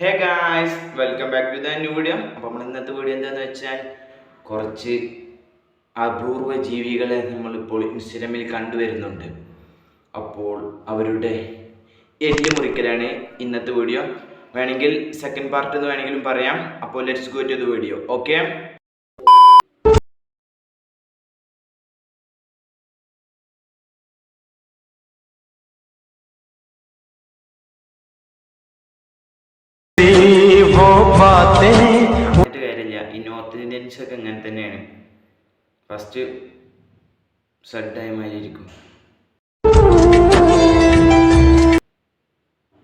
Hey guys, welcome back to the new video. അപ്പോൾ നമ്മൾ ഇന്നത്തെ വീഡിയോ എന്താണെന്ന് വെച്ചാൽ കുറച്ച് അപൂർവ ജീവികളെ നമ്മളിപ്പോൾ ഇൻസ്റ്റഗ്രാമിൽ കണ്ടുവരുന്നുണ്ട്. അപ്പോൾ അവരുടെ എല്ല് മുറിക്കലാണ് ഇന്നത്തെ വീഡിയോ. വേണമെങ്കിൽ സെക്കൻഡ് പാർട്ട് എന്ന് വേണമെങ്കിലും പറയാം. അപ്പോൾ let's go to the video. Okay, കാര്യമില്ല. ഈ നോർത്ത് ഇന്ത്യൻസ് ഒക്കെ അങ്ങനെ തന്നെയാണ്. ഫസ്റ്റ് സെഡായി മാറിയിരിക്കും,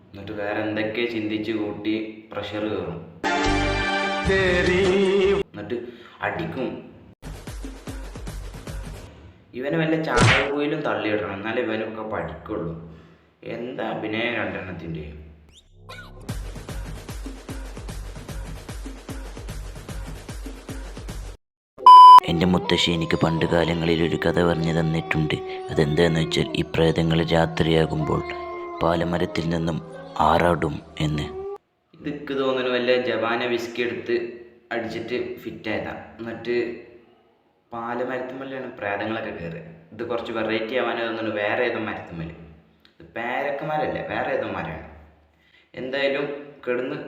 എന്നിട്ട് വേറെ എന്തൊക്കെ ചിന്തിച്ച് കൂട്ടി പ്രഷർ കയറും, എന്നിട്ട് അടിക്കും. ഇവനെ വല്ല ചാണകപ്പോയിലും തള്ളിയിടണം, എന്നാലേ ഇവനൊക്കെ പഠിക്കുള്ളൂ. എന്താ അഭിനയം രണ്ടെണ്ണത്തിൻ്റെ. എൻ്റെ മുത്തശ്ശി എനിക്ക് പണ്ട് കാലങ്ങളിൽ ഒരു കഥ പറഞ്ഞു തന്നിട്ടുണ്ട്. അതെന്താണെന്ന് വെച്ചാൽ ഈ പ്രേതങ്ങൾ രാത്രിയാകുമ്പോൾ പാലമരത്തിൽ നിന്നും ആറാടും എന്ന്. ഇതൊക്കെ തോന്നുന്നു വല്ല ജവാന വിസ്കി എടുത്ത് അടിച്ചിട്ട് ഫിറ്റായതാ. എന്നിട്ട് പാലമരത്തുമ്മലാണ് പ്രേതങ്ങളൊക്കെ കയറുക. ഇത് കുറച്ച് വെറൈറ്റി ആവാനോ തോന്നുന്നു വേറെ ഏതോ മരത്തുമ്മൽ. ഇത് പേരക്കന്മാരല്ല, വേറെ ഏതോ മരമാണ്. എന്തായാലും കിടന്ന്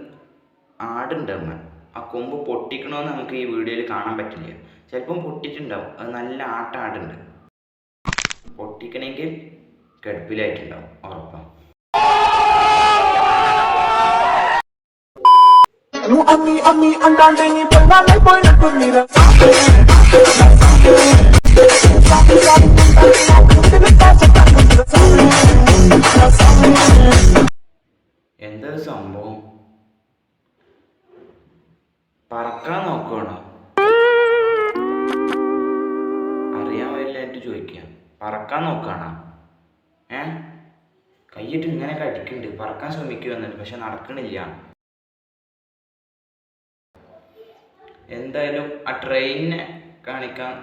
ആടുണ്ടാവും. ആ കൊമ്പ് പൊട്ടിക്കണമെന്ന് നമുക്ക് ഈ വീഡിയോയിൽ കാണാൻ പറ്റില്ല. ചിലപ്പം പൊട്ടിയിട്ടുണ്ടാവും. അത് നല്ല ആടുണ്ട്. പൊട്ടിക്കണമെങ്കിൽ കിടപ്പിലായിട്ടുണ്ടാവും ഉറപ്പാണ്. എന്താ സംഭവം? പറക്കാൻ നോക്കുകയാണോ? അറിയാൻ വരില്ലായിട്ട് ചോദിക്കുക. പറക്കാൻ നോക്കുകയാണോ? കൈയിട്ട് ഇങ്ങനെയൊക്കെ അടിക്കുന്നുണ്ട്. പറക്കാൻ ശ്രമിക്കുക എന്നിട്ട്, പക്ഷെ നടക്കണില്ല. എന്തായാലും ആ ട്രെയിനിനെ കാണിക്കാൻ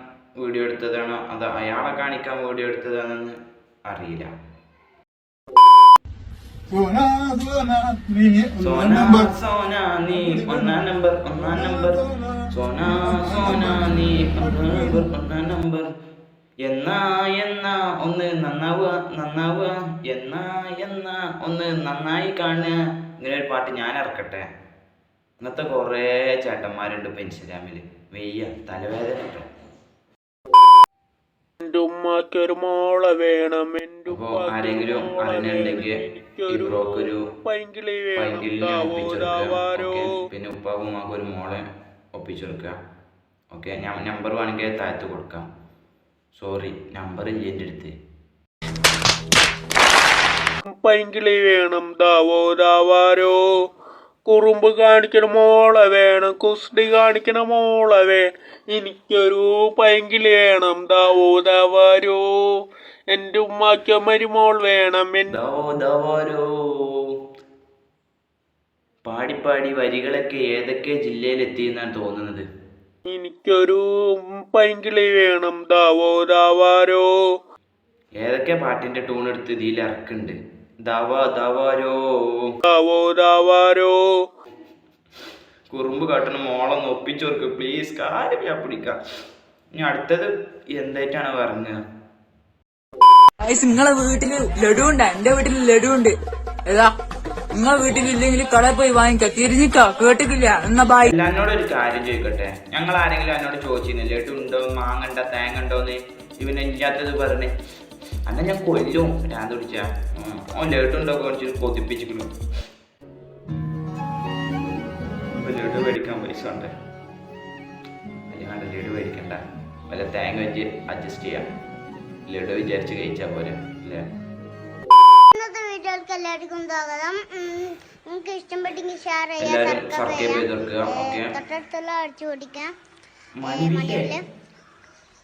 വീഡിയോ എടുത്തതാണോ അതോ അയാളെ കാണിക്കാൻ വീഡിയോ എടുത്തതാണെന്ന് അറിയില്ല. എന്നാ ഒന്ന് നന്നാവുക എന്നാ ഒന്ന് നന്നായി കാണുക. ഇങ്ങനെ ഒരു പാട്ട് ഞാൻ ഇറക്കട്ടെ. ഇന്നത്തെ കുറേ ചേട്ടന്മാരുണ്ട് ഇപ്പൊ ഇൻസ്റ്റഗ്രാമിൽ. വെയ്യ, തലവേദന കേട്ടോ. അപ്പൊ ആരെങ്കിലും അറിഞ്ഞിട്ടുണ്ടെങ്കിൽ ഈ ബ്രോക്കൊരു പൈങ്കിളിനെ ഒപ്പിച്ചെടുക്കുക. പിന്നെ ഉപ്പാവും ഉമ്മാക്കും ഒരു മോളെ ഒപ്പിച്ചെടുക്കുക. ഓക്കെ, ഞാൻ നമ്പർ വേണമെങ്കിൽ താഴത്ത് കൊടുക്കാം. സോറി, നമ്പർ ഇല്ല എൻ്റെ അടുത്ത്. പൈങ്കിളി വേണം ദാവോദാവാരോ, കുറുമ്പ് കാണിക്കണ മോളെ വേണം, കുസ്തി കാണിക്കണ മോളെ വേണം, എനിക്കൊരു പൈങ്കിളി വേണം ദാവോദാവാരോ, എൻ്റെ ഉമ്മാക്ക് മരുമോൾ വേണം. പാടി വരികളൊക്കെ ഏതൊക്കെ ജില്ലയിൽ എത്തിയെന്നാണ് തോന്നുന്നത്. എനിക്കൊരു പൈങ്കിളി വേണം ദാവോദാവാരോ. ഏതൊക്കെ പാട്ടിന്റെ ടൂൺ എടുത്ത് ഇതിൽ ഇറക്കുന്നുണ്ട്. ദാവോദാവാരോ കുറുമ്പ് കാട്ടണ മോളൊന്ന് ഒപ്പിച്ചോർക്ക് പ്ലീസ്. കാര്യം പിടിക്കാം. ഇനി അടുത്തത് എന്തായിട്ടാണ് പറഞ്ഞത്? നിങ്ങളെ വീട്ടില് ലഡു ഉണ്ട്, എന്റെ വീട്ടില് ലഡു ഉണ്ട്. ഏതാ നിങ്ങളെ വീട്ടിലില്ലെങ്കിൽ കടയിൽ പോയി വാങ്ങിക്ക. തിരിഞ്ഞിക്ക, കേട്ടിട്ടില്ല എന്നാ ബായ്. എന്നോടൊരു കാര്യം ചോദിക്കട്ടെ, ഞങ്ങൾ ആരെങ്കിലും എന്നോട് ചോദിച്ചിരുന്നു ലഡു ഉണ്ടോ, മാങ്ങണ്ട, തേങ്ങ ഉണ്ടോന്ന്? ഇവന് ഇല്ലാത്തത് പറഞ്ഞേ അന്ന ഞാൻ കൊല്ലും. ഞാൻ തുടിച്ച ലഡു ഉണ്ടോ കുറച്ച് കൊതിപ്പിച്ചിരിക്കുന്നു. ലഡു മേടിക്കാൻ പൈസ ഉണ്ട്. അല്ലാണ്ട് ലഡു മേടിക്കണ്ട, വല്ല തേങ്ങ വെച്ച് അഡ്ജസ്റ്റ് ചെയ്യാം. ലഡു വിചാരിച്ച് കഴിച്ചാൽ പോലെ അല്ലേ? എല്ലാവർക്കും സ്വാഗതം. നിങ്ങൾക്ക് ഇഷ്ടപ്പെട്ടെങ്കിൽ ഷെയർ തൊട്ടടുത്തുള്ള അടിച്ചു പൊടിക്കാം.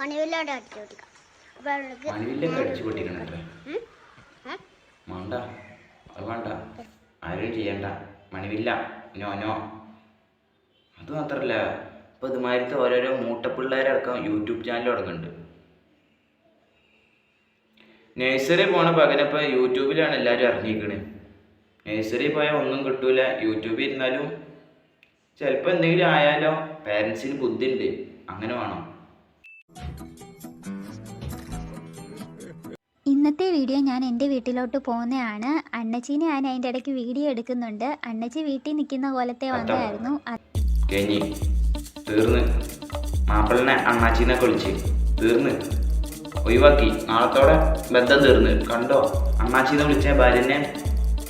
മണിവില്ലോടെ അടിച്ചു പൊടിക്കാം. ആരും ചെയ്യണ്ട. മണിവില്ല നോ. അത് മാത്രല്ല, ഇപ്പൊ ഇതുമാതിരത്തെ ഓരോരോ മൂട്ടപ്പിള്ളേരടക്കം യൂട്യൂബ് ചാനൽ തുടങ്ങുന്നുണ്ട്. നഴ്സറി പോണ പകരം ഇപ്പൊ യൂട്യൂബിലാണ് എല്ലാവരും അറിഞ്ഞിരിക്കണേ. നഴ്സറി പോയാൽ ഒന്നും കിട്ടൂല. യൂട്യൂബിൽ ഇരുന്നാലും ചിലപ്പോൾ എന്തെങ്കിലും ആയാലോ. പാരൻസിന് ബുദ്ധി ഉണ്ട്, അങ്ങനെ വേണം. ഇന്നത്തെ വീഡിയോ ഞാൻ എൻ്റെ വീട്ടിലോട്ട് പോകുന്നതാണ്. അണ്ണച്ചീനെ ഞാൻ അതിൻ്റെ ഇടയ്ക്ക് വീഡിയോ എടുക്കുന്നുണ്ട്. അണ്ണച്ചി വീട്ടിൽ നിൽക്കുന്ന കോലത്തെ വന്നായിരുന്നു. കഴിഞ്ഞ് തീർന്ന് മാപ്പിളിനെ അണ്ണാച്ചീനൊക്കെ വിളിച്ച് തീർന്ന് ഒഴിവാക്കി. നാളത്തോടെ ബന്ധം തീർന്ന്. കണ്ടോ, അണ്ണാച്ചീനെ വിളിച്ച ഭാര്യനെ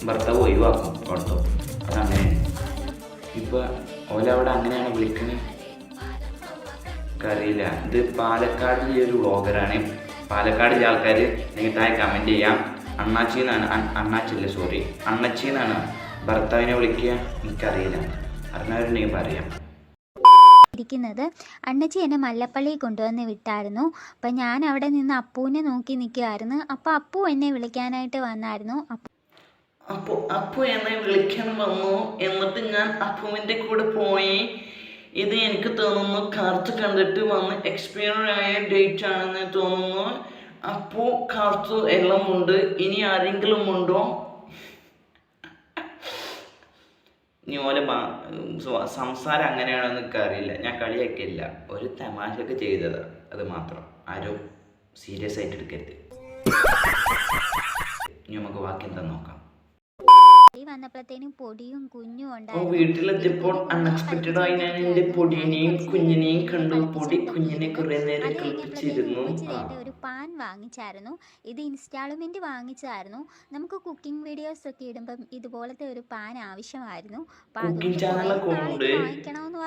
ഭർത്താവ് ഒഴിവാക്കും കൊടുത്തോ. അതങ്ങനെയാണ് ഇപ്പോൾ ഓലവിടെ അങ്ങനെയാണ് വിളിക്കുന്നത്. എനിക്കറിയില്ല. ഇത് പാലക്കാടിലെ ഒരു വ്ളോഗറാണ്. പാലക്കാടിലെ ആൾക്കാർ നിങ്ങൾ താഴെ കമൻറ്റ് ചെയ്യാം. അണ്ണാച്ചിന്നാണ്, അണ്ണാച്ചില്ല സോറി, അണ്ണച്ചിന്നാണ് ഭർത്താവിനെ വിളിക്കുക. എനിക്കറിയില്ല, അറിഞ്ഞവരുണ്ടെങ്കിൽ പറയാം. ഇരിക്കുന്നത് അണ്ണച്ചി എന്നെ മല്ലപ്പള്ളിയിൽ കൊണ്ടുവന്ന് വിട്ടായിരുന്നു. അപ്പം ഞാൻ അവിടെ നിന്ന് അപ്പുവിനെ നോക്കി നിൽക്കുമായിരുന്നു. അപ്പോൾ അപ്പു എന്നെ വിളിക്കാനായിട്ട് വന്നായിരുന്നു. അപ്പോൾ അപ്പു എന്നെ വിളിക്കാൻ വന്നു. എന്നിട്ട് ഞാൻ അപ്പുവിൻ്റെ കൂടെ പോയി. ഇത് എനിക്ക് തോന്നുന്നു കാർത്ത് കണ്ടിട്ട് വന്ന് എക്സ്പയർ ആയ ഡേറ്റ് ആണെന്ന് തോന്നുന്നു. അപ്പോൾ കാർത്ത് എല്ലാം ഉണ്ട്. ഇനി ആരെങ്കിലും ഉണ്ടോ? ഇനി ഓലെ സംസാരം അങ്ങനെയാണെന്ന് എനിക്ക് അറിയില്ല. ഞാൻ കളിയാക്കിയില്ല, ഒരു തമാശയൊക്കെ ചെയ്തതാണ്, അത് മാത്രം. ആരും സീരിയസ് ആയിട്ട് എടുക്കരുത്. ഇനി നമുക്ക് ബാക്കി എന്താ നോക്കാം. വന്നപ്പോഴത്തേനും പൊടിയും കുഞ്ഞും വീട്ടിലെത്തിയപ്പോൾ അൺഎക്സ്പെക്റ്റഡ് ആയി ഞാൻ എൻ്റെ പൊടിയെയും കുഞ്ഞിനെയും കണ്ടു. പൊടി കുഞ്ഞിനെ കുറെ നേരം കളിപ്പിച്ചിരുന്നു. ഒരു പാൻ വാങ്ങിച്ചായിരുന്നു. ഇത് ഇൻസ്റ്റാൾമെന്റ് വാങ്ങിച്ചായിരുന്നു. നമുക്ക് കുക്കിംഗ് വീഡിയോസ് ഒക്കെ ഇടുമ്പം ഇതുപോലത്തെ ഒരു പാൻ ആവശ്യമായിരുന്നു. കുക്കിംഗ് ചാനലൊക്കെ ഉണ്ട്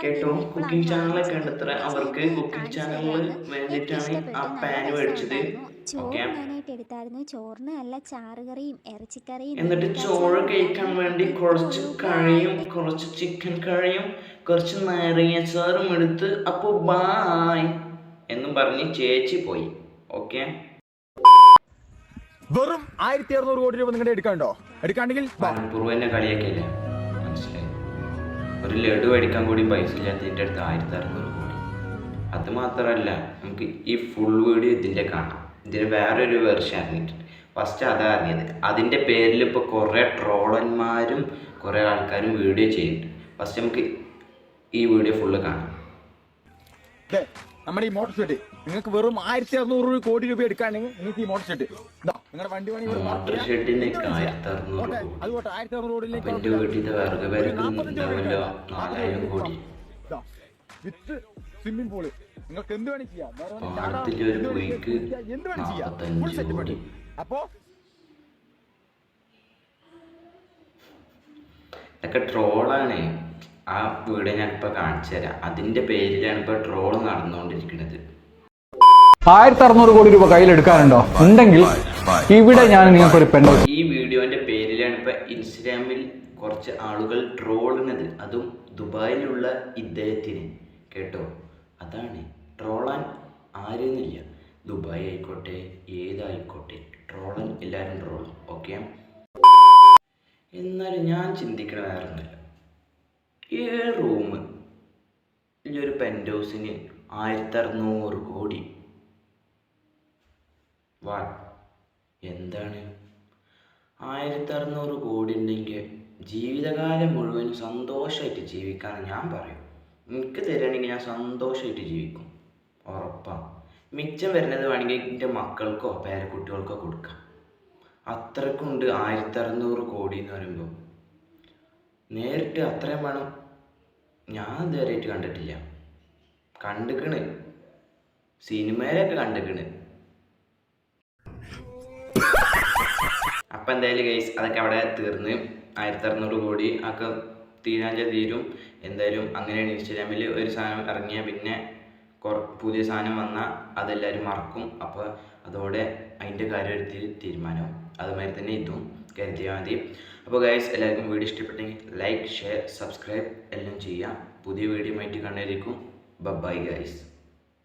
കേട്ടോ. കുക്കിംഗ് ചാനലൊക്കെ ഉണ്ട്. അവർക്ക് കുക്കിംഗ് ചാനലിൽ വേണ്ടിയിട്ടാണ് ആ പാൻ മേടിച്ചത്. എടുത്തായിരുന്നു. ചോറിന് നല്ല ചാറുകറിയും ഇറച്ചിക്കറിയും. എന്നിട്ട് ചോറ് കഴിക്കാൻ വേണ്ടി കുറച്ച് കറിയും കുറച്ച് ചിക്കൻ കറിയും കുറച്ച് നാരങ്ങാച്ചാറും എടുത്ത് അപ്പോൾ ബായ് എന്നും പറഞ്ഞ് ചേച്ചി പോയി. ഓക്കെ, വെറും 1600 കോടി രൂപ നിങ്ങളുടെ എടുക്കാണ്ടോ? എടുക്കാണ്ടെങ്കിൽ പൂർവ്വനെ കളിയാക്കിയില്ല, മനസ്സിലായി. ഒരു ലഡു മേടിക്കാൻ കൂടി പൈസ ഇല്ലാത്തതിൻ്റെ അടുത്ത് 1600 കോടി. അത് മാത്രമല്ല, നമുക്ക് ഈ ഫുൾ വീഡിയോ ഇതിൻ്റെ കാണാം. ഇതിന് വേറൊരു വെർഷൻ അറിഞ്ഞിട്ടുണ്ട്. ഫസ്റ്റ് അതാ അറിഞ്ഞത്. അതിൻ്റെ പേരിൽ ഇപ്പോൾ കുറേ ട്രോളന്മാരും കുറേ ആൾക്കാരും വീഡിയോ ചെയ്യുന്നുണ്ട്. ഫസ്റ്റ് നമുക്ക് ഈ വീഡിയോ ഫുള്ള് കാണാം. നമ്മുടെ ഈ മോട്ടോർ ഷെഡ് നിങ്ങൾക്ക് വെറും 1600 കോടി രൂപ എടുക്കാണെങ്കിൽ നിങ്ങൾക്ക് ഈ മോട്ടോർ ഷെഡ് നിങ്ങളുടെ വണ്ടി മോട്ടോർ ഷെഡിന് 1600 അതുകൊണ്ട് 1600 കോടിയിലേക്ക് എൻ്റെ വീട്ടിൽ വിറക് പേരുണ്ടാവില്ലോ 4000 കോടി. വിത്ത് സ്വിമ്മിംഗ് പൂള് നിങ്ങൾക്ക് എന്ത് വേണം ചെയ്യാം. പാടത്തിൻ്റെ ഒരു പൊയ്ക്ക് 45 കോടി. അപ്പോ ഇതൊക്കെ ട്രോളാണ്. ആ വീഡിയോ ഞാനിപ്പോൾ കാണിച്ചു തരാം. അതിൻ്റെ പേരിലാണ് ഇപ്പോൾ ട്രോൾ നടന്നുകൊണ്ടിരിക്കുന്നത്. 1600 കോടി രൂപ കയ്യിലെടുക്കാനുണ്ടോ? ഉണ്ടെങ്കിൽ ഇവിടെ ഞാൻ നിങ്ങൾക്കൊരു പെണ്ണ്. ഈ വീഡിയോൻ്റെ പേരിലാണ് ഇപ്പോൾ ഇൻസ്റ്റാഗ്രാമിൽ കുറച്ച് ആളുകൾ ട്രോളുന്നത്. അതും ദുബായിലുള്ള ഇദ്ദേഹത്തിന് കേട്ടോ. അതാണ് ട്രോളാൻ ആരെന്നില്ല. ദുബായ് ആയിക്കോട്ടെ, ഏതായിക്കോട്ടെ, ട്രോളൻ എല്ലാവരും ട്രോളും. ഓക്കെ, എന്നാലും ഞാൻ ചിന്തിക്കണ വേറെ ഒന്നുമില്ല. ഈ റൂം ഈ ഒരു പെൻറ്റ് ഹൗസിന് 1600 കോടി. വാ, എന്താണ് 1600 കോടി ഉണ്ടെങ്കിൽ ജീവിതകാലം മുഴുവൻ സന്തോഷമായിട്ട് ജീവിക്കാമെന്ന് ഞാൻ പറയും. എനിക്ക് തരികയാണെങ്കിൽ ഞാൻ സന്തോഷമായിട്ട് ജീവിക്കും, ഉറപ്പാണ്. മിച്ചം വരുന്നത് വേണമെങ്കിൽ എൻ്റെ മക്കൾക്കോ പേരക്കുട്ടികൾക്കോ കൊടുക്കാം. അത്രക്കുണ്ട് 1600 കോടി എന്ന് പറയുമ്പോൾ. നേരിട്ട് അത്രയും വേണം ഞാൻ ഇതുവരെയായിട്ട് കണ്ടിട്ടില്ല. കണ്ടിക്കണ്, സിനിമയിലൊക്കെ കണ്ടിക്കണ്. അപ്പം എന്തായാലും ഗൈസ് അതൊക്കെ അവിടെ തീർന്ന് 1600 കോടി ഒക്കെ തീരും. എന്തായാലും അങ്ങനെയാണ്. ഇൻസ്റ്റാഗ്രാമിൽ ഒരു സാധനം ഇറങ്ങിയാൽ പിന്നെ പുതിയ സാധനം വന്നാൽ അതെല്ലാവരും മറക്കും. അപ്പോൾ അതോടെ അതിൻ്റെ കാര്യത്തിൽ തീരുമാനം. അതുമാതിരി തന്നെ ഇതും കരുതിയാൽ മതി. അപ്പോൾ ഗൈസ് എല്ലാവർക്കും വീഡിയോ ഇഷ്ടപ്പെട്ടെങ്കിൽ ലൈക്ക്, ഷെയർ, സബ്സ്ക്രൈബ് എല്ലാം ചെയ്യാം. പുതിയ വീഡിയോ ആയിട്ട് കണ്ടിരിക്കും. Bye guys.